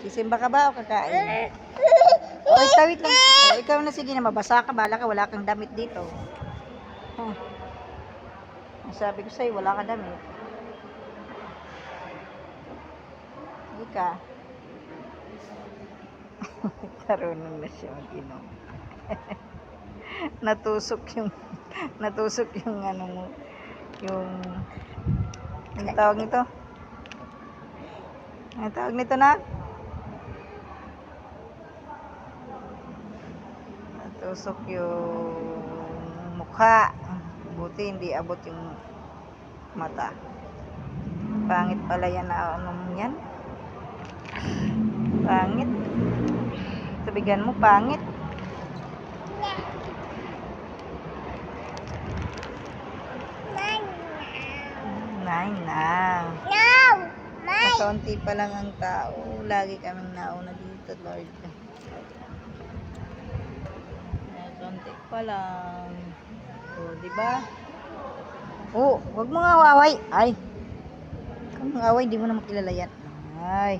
Sisimba ka ba o kakain? Oy, tawid lang. O, ikaw na, sige na, mabasa ka, bala ka, wala kang damit dito. Sabi ko sa'yo, wala ka damit. Hindi ka. Karunong na siya mag-inom. natusok yung ano mo, yung tawag nito? Ang tawag nito na? Natusok yung mukha. Buti hindi abot yung mata. Pangit pala yan na ano yan. Pangit. Sabigan mo, pangit. Nine na. Kaunti pa lang ang tao. Lagi kaming nauna dito, Lord. Kaunti pa lang. O, diba? Oh, wag mo nga away. Ay. Kung away, di mo na makilala yan. Ay.